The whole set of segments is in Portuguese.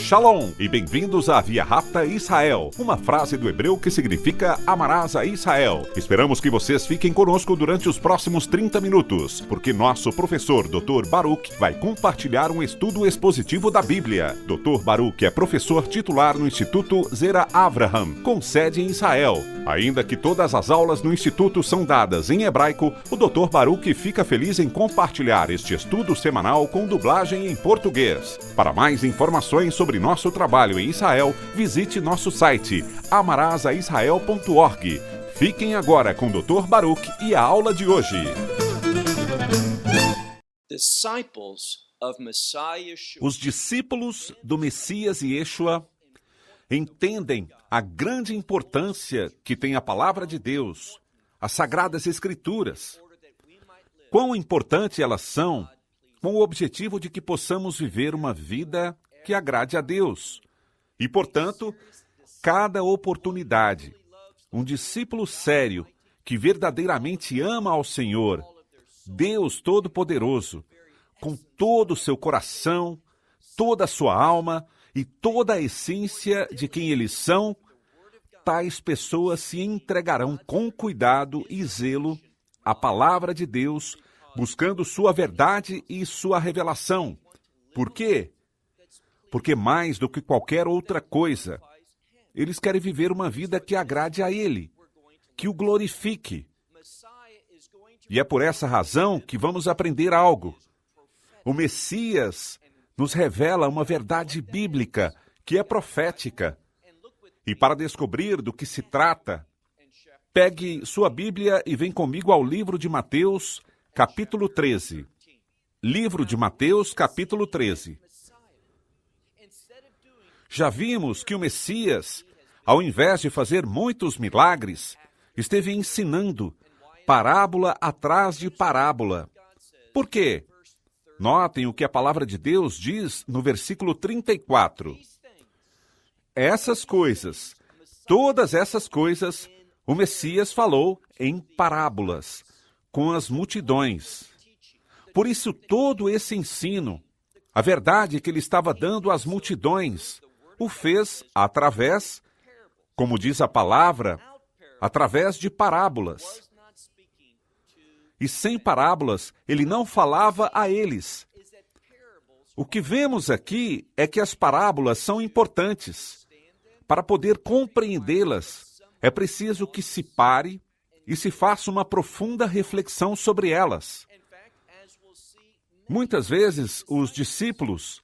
Shalom e bem-vindos a Via Rapta Israel, uma frase do hebreu que significa amarás a Israel. Esperamos que vocês fiquem conosco durante os próximos 30 minutos, porque nosso professor Dr. Baruch vai compartilhar um estudo expositivo da Bíblia. Dr. Baruch é professor titular no Instituto Zera Avraham, com sede em Israel. Ainda que todas as aulas no Instituto são dadas em hebraico, o Dr. Baruch fica feliz em compartilhar este estudo semanal com dublagem em português. Para mais informações sobre nosso trabalho em Israel, visite nosso site amarasaisrael.org. Fiquem agora com o Dr. Baruch e a aula de hoje. Os discípulos do Messias Yeshua entendem a grande importância que tem a palavra de Deus, as Sagradas Escrituras. Quão importante elas são, com o objetivo de que possamos viver uma vida que agrade a Deus. E, portanto, cada oportunidade, um discípulo sério, que verdadeiramente ama ao Senhor, Deus Todo-Poderoso, com todo o seu coração, toda a sua alma e toda a essência de quem eles são, tais pessoas se entregarão com cuidado e zelo à palavra de Deus, buscando sua verdade e sua revelação. Por quê? Porque mais do que qualquer outra coisa, eles querem viver uma vida que agrade a Ele, que o glorifique. E é por essa razão que vamos aprender algo. O Messias nos revela uma verdade bíblica que é profética. E para descobrir do que se trata, pegue sua Bíblia e vem comigo ao livro de Mateus, capítulo 13. Livro de Mateus, capítulo 13. Já vimos que o Messias, ao invés de fazer muitos milagres, esteve ensinando parábola atrás de parábola. Por quê? Notem o que a palavra de Deus diz no versículo 34. Essas coisas, todas essas coisas, o Messias falou em parábolas, com as multidões. Por isso, todo esse ensino, a verdade que ele estava dando às multidões, o fez através, como diz a palavra, através de parábolas. E sem parábolas, ele não falava a eles. O que vemos aqui é que as parábolas são importantes. Para poder compreendê-las, é preciso que se pare e se faça uma profunda reflexão sobre elas. Muitas vezes, os discípulos,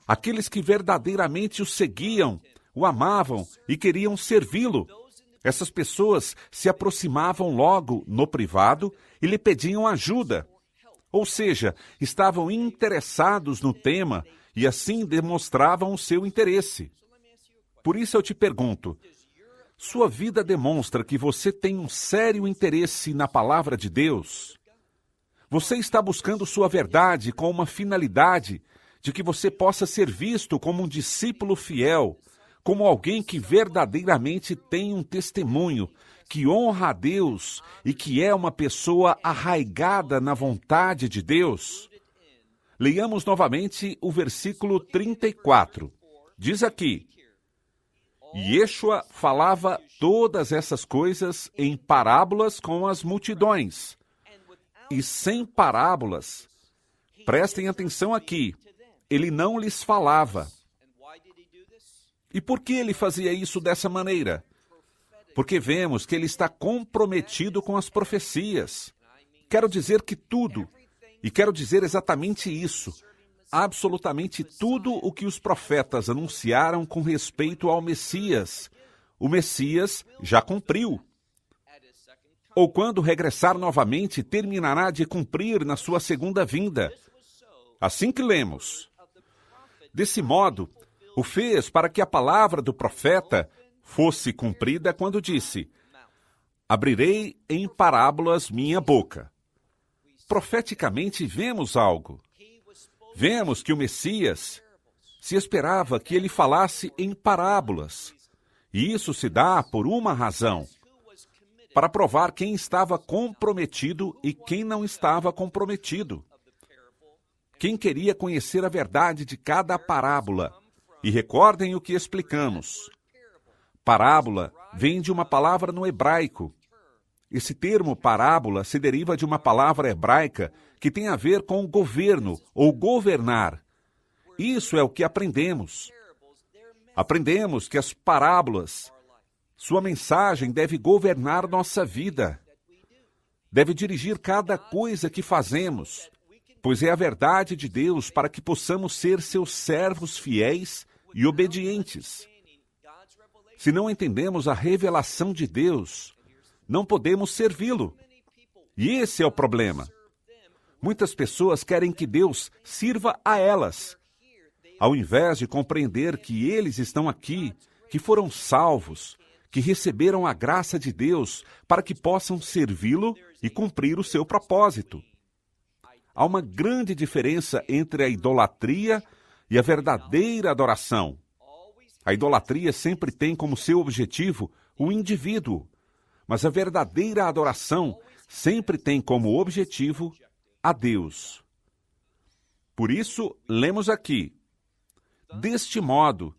aqueles que verdadeiramente o seguiam, o amavam e queriam servi-lo, essas pessoas se aproximavam logo no privado e lhe pediam ajuda. Ou seja, estavam interessados no tema e assim demonstravam o seu interesse. Por isso eu te pergunto, sua vida demonstra que você tem um sério interesse na palavra de Deus? Você está buscando sua verdade com uma finalidade de que você possa ser visto como um discípulo fiel, como alguém que verdadeiramente tem um testemunho, que honra a Deus e que é uma pessoa arraigada na vontade de Deus? Leiamos novamente o versículo 34. Diz aqui: Yeshua falava todas essas coisas em parábolas com as multidões. E sem parábolas, prestem atenção aqui, ele não lhes falava. E por que ele fazia isso dessa maneira? Porque vemos que ele está comprometido com as profecias. Quero dizer que tudo, e quero dizer exatamente isso, absolutamente tudo o que os profetas anunciaram com respeito ao Messias, o Messias já cumpriu. Ou quando regressar novamente, terminará de cumprir na sua segunda vinda. Assim que lemos. Desse modo, o fez para que a palavra do profeta fosse cumprida quando disse: abrirei em parábolas minha boca. Profeticamente vemos algo. Vemos que o Messias se esperava que ele falasse em parábolas. E isso se dá por uma razão: para provar quem estava comprometido e quem não estava comprometido. Quem queria conhecer a verdade de cada parábola E recordem o que explicamos. Parábola vem de uma palavra no hebraico. Esse termo parábola se deriva de uma palavra hebraica que tem a ver com governo ou governar. Isso é o que aprendemos. Aprendemos que as parábolas, sua mensagem deve governar nossa vida. Deve dirigir cada coisa que fazemos, pois é a verdade de Deus para que possamos ser seus servos fiéis e obedientes. Se não entendemos a revelação de Deus, não podemos servi-lo. E esse é o problema. Muitas pessoas querem que Deus sirva a elas, ao invés de compreender que eles estão aqui, que foram salvos, que receberam a graça de Deus para que possam servi-lo e cumprir o seu propósito. Há uma grande diferença entre a idolatria e a verdadeira adoração. A idolatria sempre tem como seu objetivo o indivíduo, mas a verdadeira adoração sempre tem como objetivo a Deus. Por isso, lemos aqui: deste modo,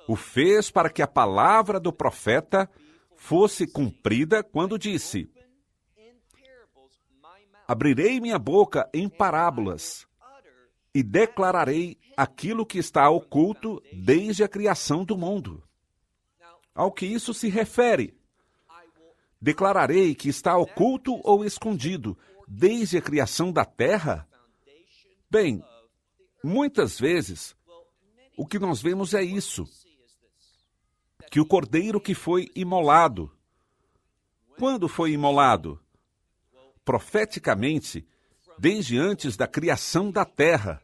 o fez para que a palavra do profeta fosse cumprida quando disse: abrirei minha boca em parábolas e declararei aquilo que está oculto desde a criação do mundo. Ao que isso se refere? Declararei que está oculto ou escondido desde a criação da terra? Bem, muitas vezes, o que nós vemos é isso, que o cordeiro que foi imolado. Quando foi imolado? Profeticamente, desde antes da criação da terra.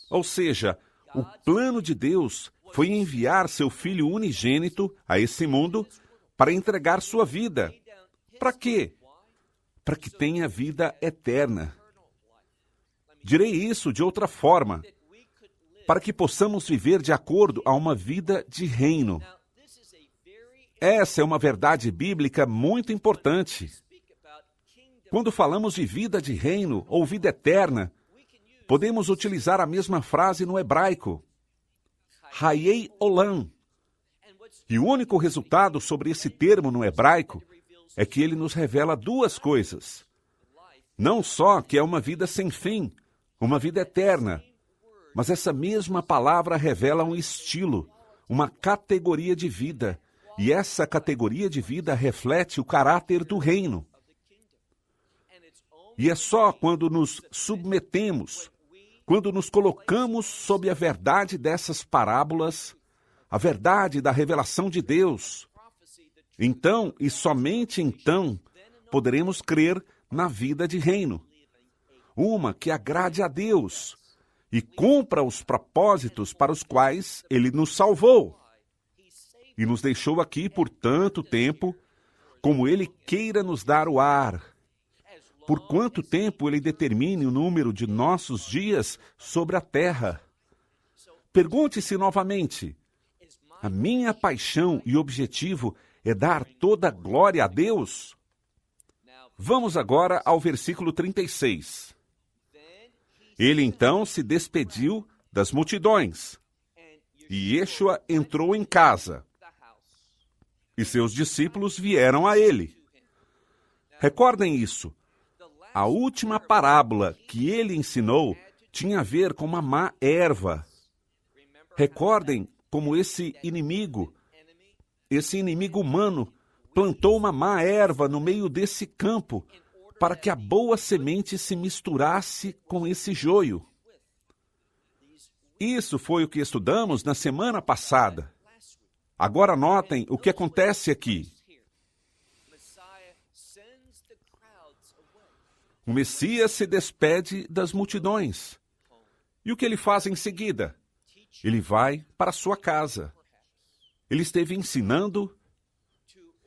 Ou seja, o plano de Deus foi enviar seu Filho unigênito a esse mundo para entregar sua vida. Para quê? Para que tenha vida eterna. Direi isso de outra forma, para que possamos viver de acordo a uma vida de reino. Essa é uma verdade bíblica muito importante. Quando falamos de vida de reino ou vida eterna, podemos utilizar a mesma frase no hebraico, Hayei Olam. E o único resultado sobre esse termo no hebraico é que ele nos revela duas coisas. Não só que é uma vida sem fim, uma vida eterna, mas essa mesma palavra revela um estilo, uma categoria de vida, e essa categoria de vida reflete o caráter do reino. E é só quando nos submetemos, quando nos colocamos sob a verdade dessas parábolas, a verdade da revelação de Deus, então, e somente então, poderemos crer na vida de reino. Uma que agrade a Deus e cumpra os propósitos para os quais Ele nos salvou e nos deixou aqui por tanto tempo, como Ele queira nos dar o ar, por quanto tempo Ele determine o número de nossos dias sobre a terra. Pergunte-se novamente: a minha paixão e objetivo é dar toda a glória a Deus? Vamos agora ao versículo 36. Ele então se despediu das multidões, e Yeshua entrou em casa, e seus discípulos vieram a ele. Recordem isso. A última parábola que ele ensinou tinha a ver com uma má erva. Recordem como esse inimigo humano, plantou uma má erva no meio desse campo para que a boa semente se misturasse com esse joio. Isso foi o que estudamos na semana passada. Agora notem o que acontece aqui. O Messias se despede das multidões. E o que ele faz em seguida? Ele vai para sua casa. Ele esteve ensinando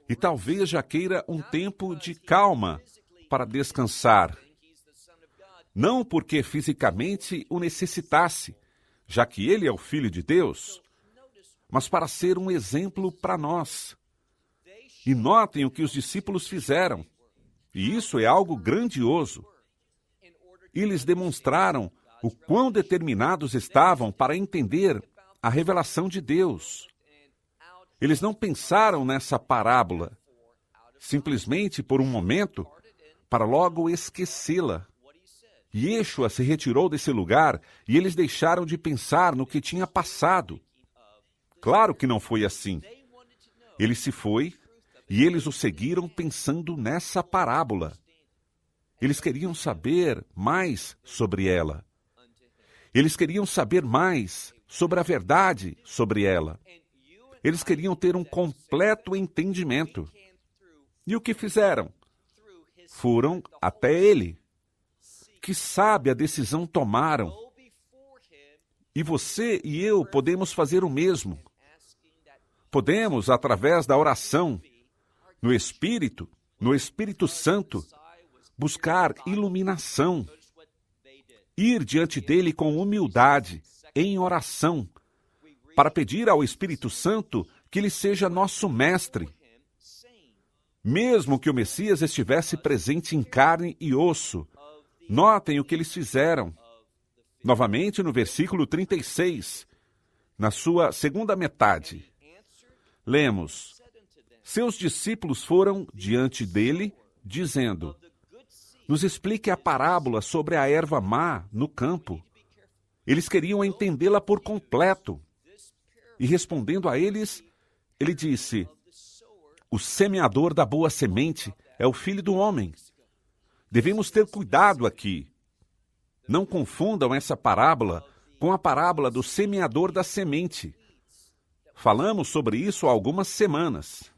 e talvez já queira um tempo de calma para descansar. Não porque fisicamente o necessitasse, já que ele é o Filho de Deus, mas para ser um exemplo para nós. E notem o que os discípulos fizeram. E isso é algo grandioso. Eles demonstraram o quão determinados estavam para entender a revelação de Deus. Eles não pensaram nessa parábola, simplesmente por um momento, para logo esquecê-la. Yeshua se retirou desse lugar e eles deixaram de pensar no que tinha passado. Claro que não foi assim. Ele se foi e eles o seguiram pensando nessa parábola. Eles queriam saber mais sobre ela. Eles queriam saber mais sobre a verdade sobre ela. Eles queriam ter um completo entendimento. E o que fizeram? Foram até ele. Que sábia decisão tomaram. E você e eu podemos fazer o mesmo. Podemos, através da oração, no Espírito Santo, buscar iluminação. Ir diante dele com humildade, em oração, para pedir ao Espírito Santo que ele seja nosso mestre. Mesmo que o Messias estivesse presente em carne e osso, notem o que eles fizeram. Novamente no versículo 36, na sua segunda metade, lemos: seus discípulos foram diante dele, dizendo: nos explique a parábola sobre a erva má no campo. Eles queriam entendê-la por completo. E respondendo a eles, ele disse: o semeador da boa semente é o Filho do Homem. Devemos ter cuidado aqui. Não confundam essa parábola com a parábola do semeador da semente. Falamos sobre isso há algumas semanas.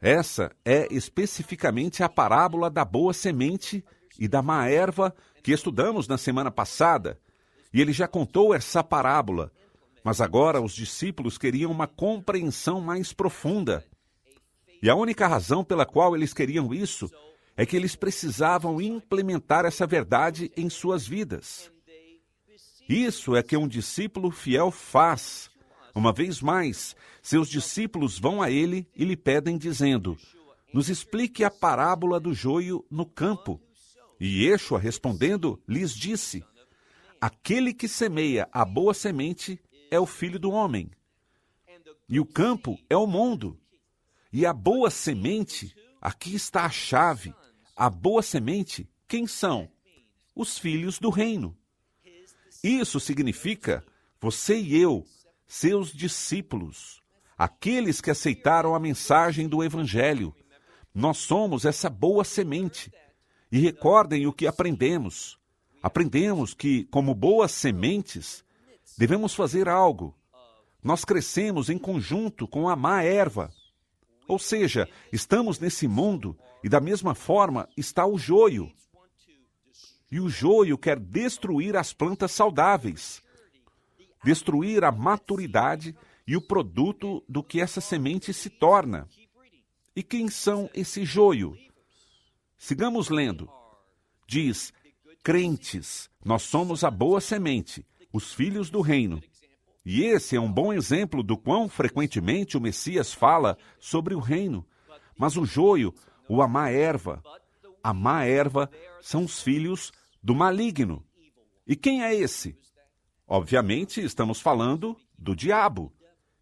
Essa é especificamente a parábola da boa semente e da má erva que estudamos na semana passada. E ele já contou essa parábola, mas agora os discípulos queriam uma compreensão mais profunda. E a única razão pela qual eles queriam isso é que eles precisavam implementar essa verdade em suas vidas. Isso é que um discípulo fiel faz. Uma vez mais, seus discípulos vão a ele e lhe pedem, dizendo: nos explique a parábola do joio no campo. E Yeshua, respondendo, lhes disse: aquele que semeia a boa semente é o Filho do Homem. E o campo é o mundo. E a boa semente, aqui está a chave. A boa semente, quem são? Os filhos do reino. Isso significa você e eu, seus discípulos, aqueles que aceitaram a mensagem do Evangelho. Nós somos essa boa semente. E recordem o que aprendemos. Aprendemos que, como boas sementes, devemos fazer algo. Nós crescemos em conjunto com a má erva. Ou seja, estamos nesse mundo e da mesma forma está o joio. E o joio quer destruir as plantas saudáveis, destruir a maturidade e o produto do que essa semente se torna. E quem são esse joio? Sigamos lendo. Diz: crentes, nós somos a boa semente, os filhos do reino. E esse é um bom exemplo do quão frequentemente o Messias fala sobre o reino. Mas o joio, ou a má erva são os filhos do maligno. E quem é esse? Obviamente, estamos falando do diabo.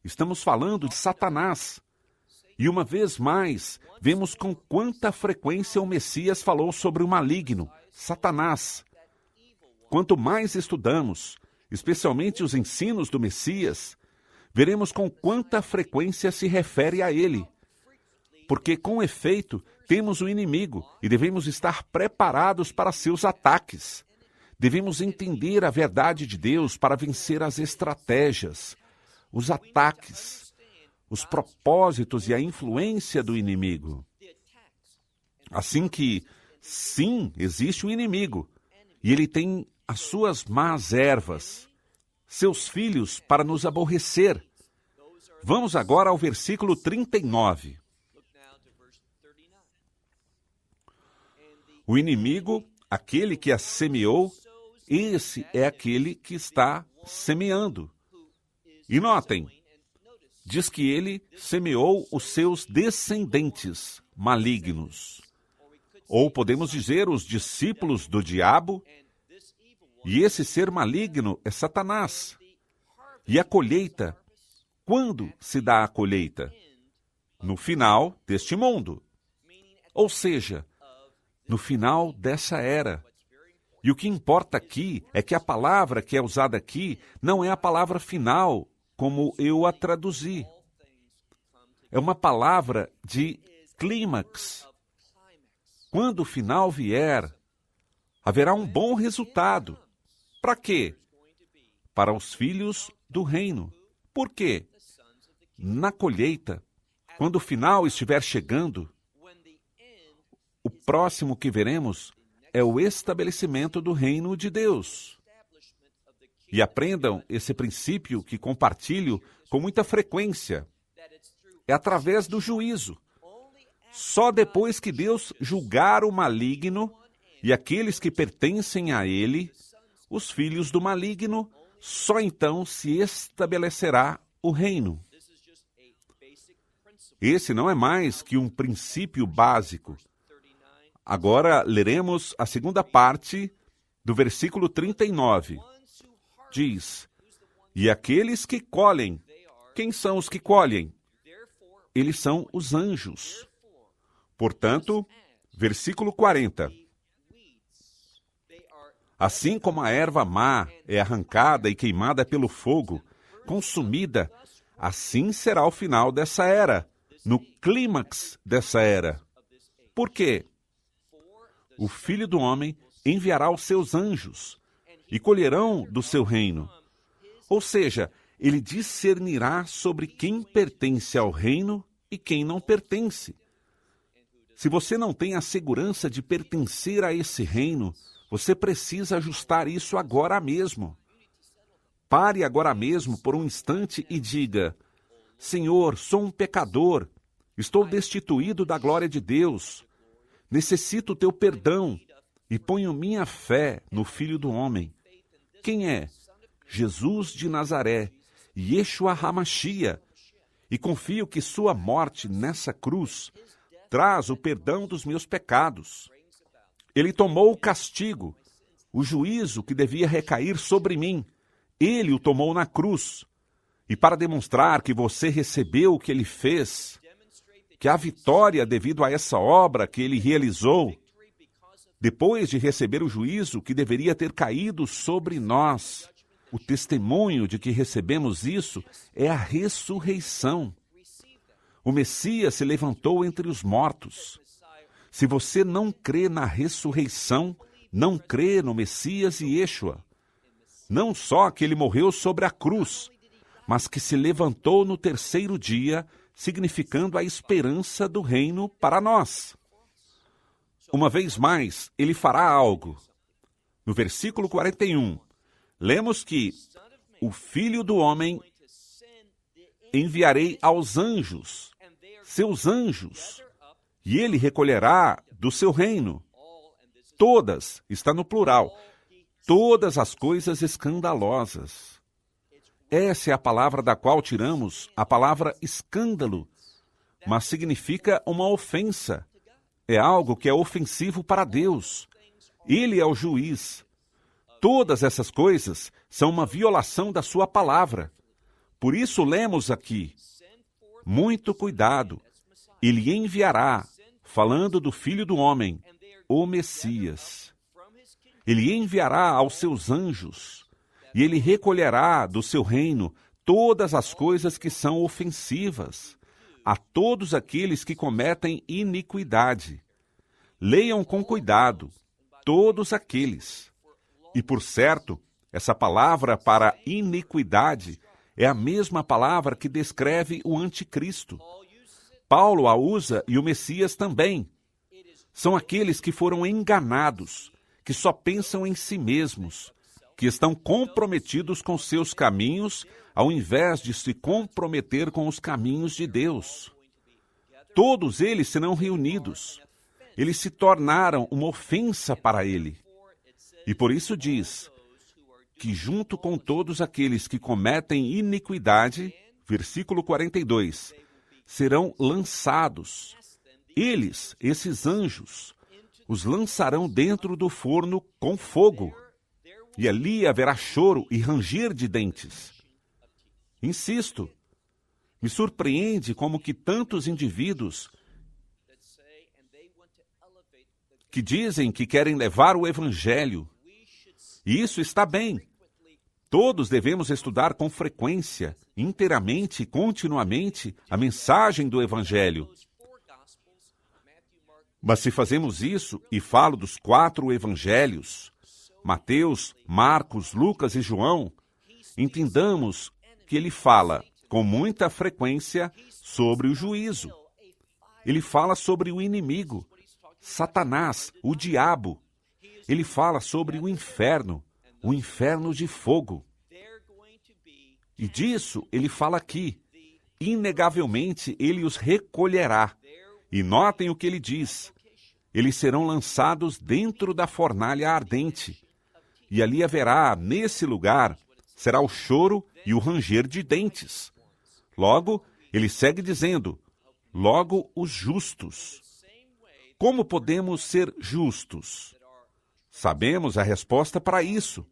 Estamos falando de Satanás. E uma vez mais, vemos com quanta frequência o Messias falou sobre o maligno, Satanás. Quanto mais estudamos, especialmente os ensinos do Messias, veremos com quanta frequência se refere a ele. Porque, com efeito, temos o inimigo e devemos estar preparados para seus ataques. Devemos entender a verdade de Deus para vencer as estratégias, os ataques, os propósitos e a influência do inimigo. Assim que, sim, existe um inimigo, e ele tem as suas más ervas, seus filhos, para nos aborrecer. Vamos agora ao versículo 39. O inimigo, aquele que a semeou, esse é aquele que está semeando. E notem, diz que ele semeou os seus descendentes malignos. Ou podemos dizer os discípulos do diabo. E esse ser maligno é Satanás. E a colheita, quando se dá a colheita? No final deste mundo. Ou seja, no final dessa era. E o que importa aqui é que a palavra que é usada aqui não é a palavra final, como eu a traduzi. É uma palavra de clímax. Quando o final vier, haverá um bom resultado. Para quê? Para os filhos do reino. Por quê? Na colheita, quando o final estiver chegando, o próximo que veremos é o estabelecimento do reino de Deus. E aprendam esse princípio que compartilho com muita frequência. É através do juízo. Só depois que Deus julgar o maligno e aqueles que pertencem a ele, os filhos do maligno, só então se estabelecerá o reino. Esse não é mais que um princípio básico. Agora leremos a segunda parte do versículo 39. Diz: e aqueles que colhem, quem são os que colhem? Eles são os anjos. Portanto, versículo 40. Assim como a erva má é arrancada e queimada pelo fogo, consumida, assim será o final dessa era, no clímax dessa era. Por quê? O Filho do Homem enviará os seus anjos e colherão do seu reino. Ou seja, ele discernirá sobre quem pertence ao reino e quem não pertence. Se você não tem a segurança de pertencer a esse reino, você precisa ajustar isso agora mesmo. Pare agora mesmo por um instante e diga: Senhor, sou um pecador, estou destituído da glória de Deus, necessito o teu perdão e ponho minha fé no Filho do Homem. Quem é? Jesus de Nazaré, Yeshua HaMashiach, e confio que sua morte nessa cruz traz o perdão dos meus pecados. Ele tomou o castigo, o juízo que devia recair sobre mim. Ele o tomou na cruz. E para demonstrar que você recebeu o que ele fez, que a vitória devido a essa obra que ele realizou, depois de receber o juízo que deveria ter caído sobre nós, o testemunho de que recebemos isso é a ressurreição. O Messias se levantou entre os mortos. Se você não crê na ressurreição, não crê no Messias e Yeshua. Não só que ele morreu sobre a cruz, mas que se levantou no terceiro dia, significando a esperança do reino para nós. Uma vez mais, ele fará algo. No versículo 41, lemos que o Filho do Homem enviarei aos anjos, seus anjos, e ele recolherá do seu reino. Todas, está no plural, todas as coisas escandalosas. Essa é a palavra da qual tiramos a palavra escândalo, mas significa uma ofensa. É algo que é ofensivo para Deus. Ele é o juiz. Todas essas coisas são uma violação da sua palavra. Por isso lemos aqui: muito cuidado, ele enviará, falando do Filho do Homem, o Messias. Ele enviará aos seus anjos, e ele recolherá do seu reino todas as coisas que são ofensivas, a todos aqueles que cometem iniquidade. Leiam com cuidado, todos aqueles. E por certo, essa palavra para iniquidade é a mesma palavra que descreve o anticristo. Paulo a usa e o Messias também. São aqueles que foram enganados, que só pensam em si mesmos, que estão comprometidos com seus caminhos, ao invés de se comprometer com os caminhos de Deus. Todos eles serão reunidos. Eles se tornaram uma ofensa para ele. E por isso diz que junto com todos aqueles que cometem iniquidade, versículo 42, serão lançados. Eles, esses anjos, os lançarão dentro do forno com fogo. E ali haverá choro e ranger de dentes. Insisto, me surpreende como que tantos indivíduos que dizem que querem levar o Evangelho, e isso está bem. Todos devemos estudar com frequência, inteiramente e continuamente, a mensagem do Evangelho. Mas se fazemos isso, e falo dos 4 evangelhos, Mateus, Marcos, Lucas e João, entendamos que ele fala com muita frequência sobre o juízo. Ele fala sobre o inimigo, Satanás, o diabo. Ele fala sobre o inferno de fogo. E disso ele fala aqui. Inegavelmente ele os recolherá. E notem o que ele diz. Eles serão lançados dentro da fornalha ardente. E ali haverá, nesse lugar, será o choro e o ranger de dentes. Logo, ele segue dizendo, logo os justos. Como podemos ser justos? Sabemos a resposta para isso.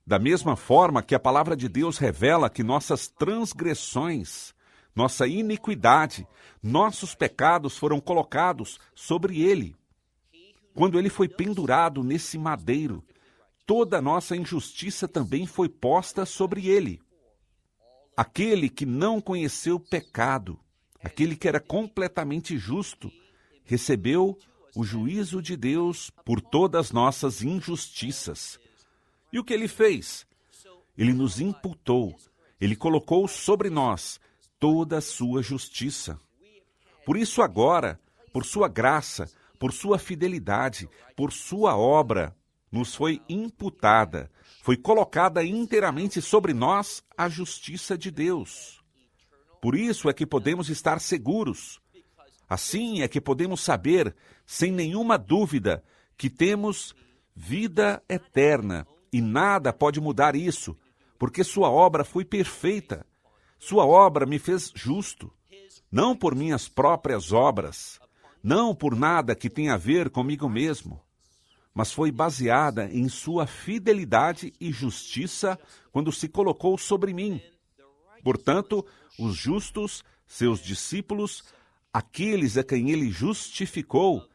Da mesma forma que a palavra de Deus revela que nossas transgressões, nossa iniquidade, nossos pecados foram colocados sobre ele. Quando ele foi pendurado nesse madeiro, toda a nossa injustiça também foi posta sobre ele. Aquele que não conheceu pecado, aquele que era completamente justo, recebeu o juízo de Deus por todas as nossas injustiças. E o que ele fez? Ele nos imputou, ele colocou sobre nós toda a sua justiça. Por isso agora, por sua graça, por sua fidelidade, por sua obra, nos foi imputada, foi colocada inteiramente sobre nós a justiça de Deus. Por isso é que podemos estar seguros. Assim é que podemos saber, sem nenhuma dúvida, que temos vida eterna, e nada pode mudar isso, porque sua obra foi perfeita. Sua obra me fez justo, não por minhas próprias obras, não por nada que tenha a ver comigo mesmo, mas foi baseada em sua fidelidade e justiça quando se colocou sobre mim. Portanto, os justos, seus discípulos, aqueles a quem ele justificou,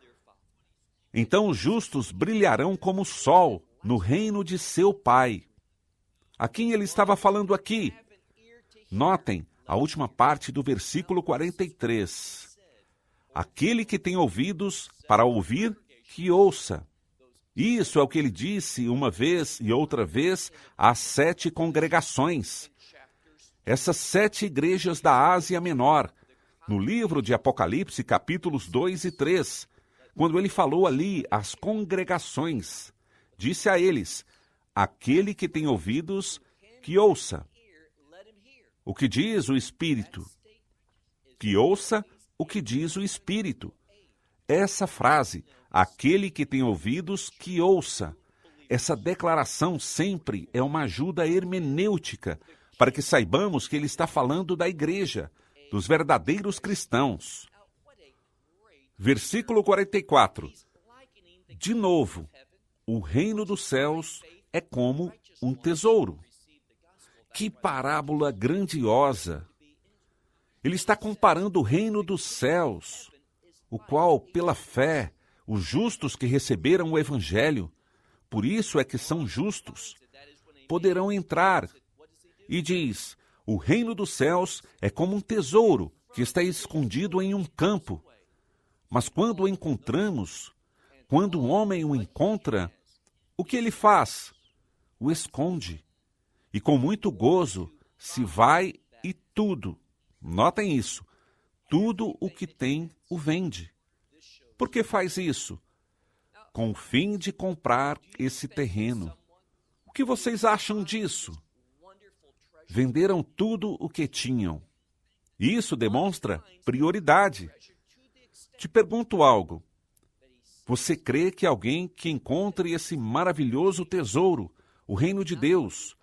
então os justos brilharão como o sol no reino de seu Pai. A quem ele estava falando aqui? Notem a última parte do versículo 43. Aquele que tem ouvidos para ouvir, que ouça. Isso é o que ele disse uma vez e outra vez às 7 congregações. Essas 7 igrejas da Ásia Menor, no livro de Apocalipse, capítulos 2 e 3, quando ele falou ali às congregações, disse a eles, aquele que tem ouvidos, que ouça. O que diz o Espírito? Que ouça o que diz o Espírito. Essa frase, aquele que tem ouvidos, que ouça. Essa declaração sempre é uma ajuda hermenêutica para que saibamos que ele está falando da igreja, dos verdadeiros cristãos. Versículo 44. De novo, o reino dos céus é como um tesouro. Que parábola grandiosa! Ele está comparando o reino dos céus, o qual, pela fé, os justos que receberam o Evangelho, por isso é que são justos, poderão entrar. E diz, o reino dos céus é como um tesouro que está escondido em um campo. Mas quando o encontramos, quando um homem o encontra, o que ele faz? O esconde. E com muito gozo se vai e tudo, notem isso, tudo o que tem o vende. Por que faz isso? Com o fim de comprar esse terreno. O que vocês acham disso? Venderam tudo o que tinham. Isso demonstra prioridade. Te pergunto algo. Você crê que alguém que encontre esse maravilhoso tesouro, o reino de Deus,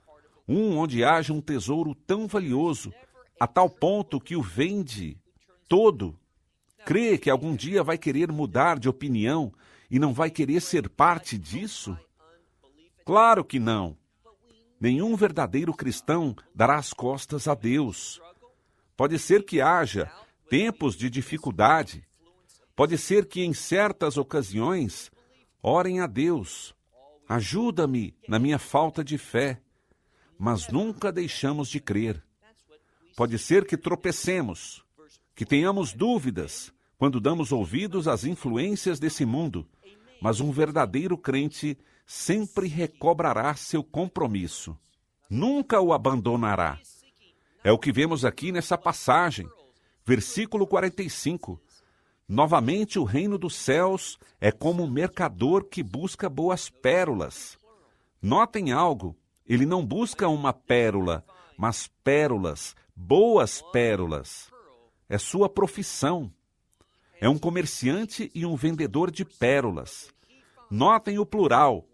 onde haja um tesouro tão valioso, a tal ponto que o vende todo, crê que algum dia vai querer mudar de opinião e não vai querer ser parte disso? Claro que não. Nenhum verdadeiro cristão dará as costas a Deus. Pode ser que haja tempos de dificuldade. Pode ser que em certas ocasiões orem a Deus. Ajuda-me na minha falta de fé. Mas nunca deixamos de crer. Pode ser que tropecemos, que tenhamos dúvidas quando damos ouvidos às influências desse mundo. Mas um verdadeiro crente sempre recobrará seu compromisso. Nunca o abandonará. É o que vemos aqui nessa passagem. Versículo 45. Novamente o reino dos céus é como um mercador que busca boas pérolas. Notem algo, ele não busca uma pérola, mas pérolas, boas pérolas. É sua profissão. É um comerciante e um vendedor de pérolas. Notem o plural.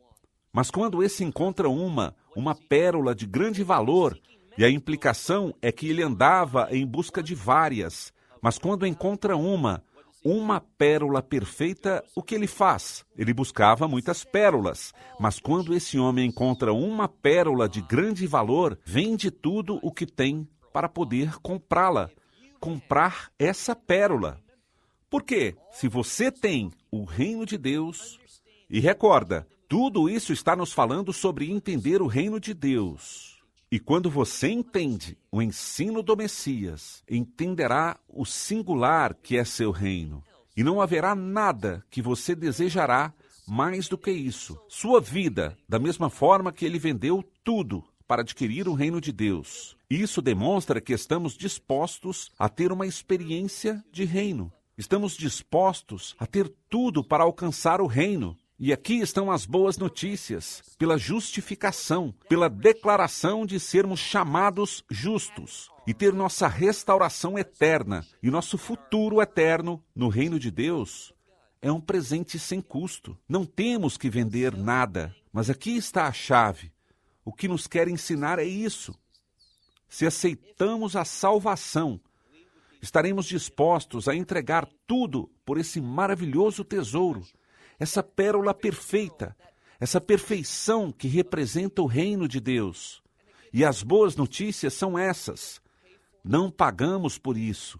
Mas quando esse encontra uma pérola de grande valor, e a implicação é que ele andava em busca de várias, mas quando encontra uma pérola perfeita, o que ele faz? Ele buscava muitas pérolas, mas quando esse homem encontra uma pérola de grande valor, vende tudo o que tem para poder comprá-la, comprar essa pérola. Por quê? Se você tem o reino de Deus, e recorda, tudo isso está nos falando sobre entender o reino de Deus. E quando você entende o ensino do Messias, entenderá o singular que é seu reino. E não haverá nada que você desejará mais do que isso. Sua vida, da mesma forma que ele vendeu tudo para adquirir o reino de Deus. Isso demonstra que estamos dispostos a ter uma experiência de reino. Estamos dispostos a ter tudo para alcançar o reino. E aqui estão as boas notícias, pela justificação, pela declaração de sermos chamados justos e ter nossa restauração eterna e nosso futuro eterno no reino de Deus é um presente sem custo. Não temos que vender nada, mas aqui está a chave. O que nos quer ensinar é isso. Se aceitamos a salvação, estaremos dispostos a entregar tudo por esse maravilhoso tesouro, essa pérola perfeita, essa perfeição que representa o reino de Deus. E as boas notícias são essas. Não pagamos por isso.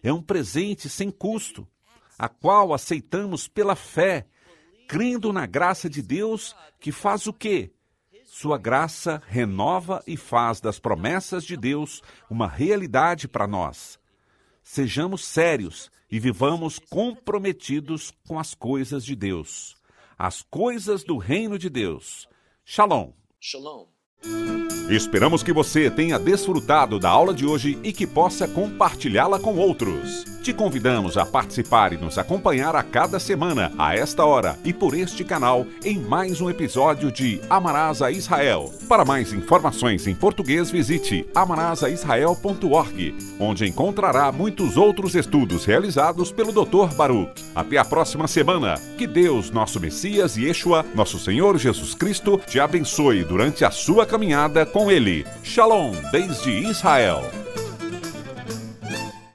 É um presente sem custo, a qual aceitamos pela fé, crendo na graça de Deus, que faz o quê? Sua graça renova e faz das promessas de Deus uma realidade para nós. Sejamos sérios e vivamos comprometidos com as coisas de Deus, as coisas do reino de Deus. Shalom. Shalom. Esperamos que você tenha desfrutado da aula de hoje e que possa compartilhá-la com outros. Te convidamos a participar e nos acompanhar a cada semana, a esta hora e por este canal, em mais um episódio de Amarás a Israel. Para mais informações em português, visite amarasaisrael.org, onde encontrará muitos outros estudos realizados pelo Dr. Baruch. Até a próxima semana. Que Deus, nosso Messias e Yeshua, nosso Senhor Jesus Cristo, te abençoe durante a sua caminhada com Ele. Shalom, desde Israel.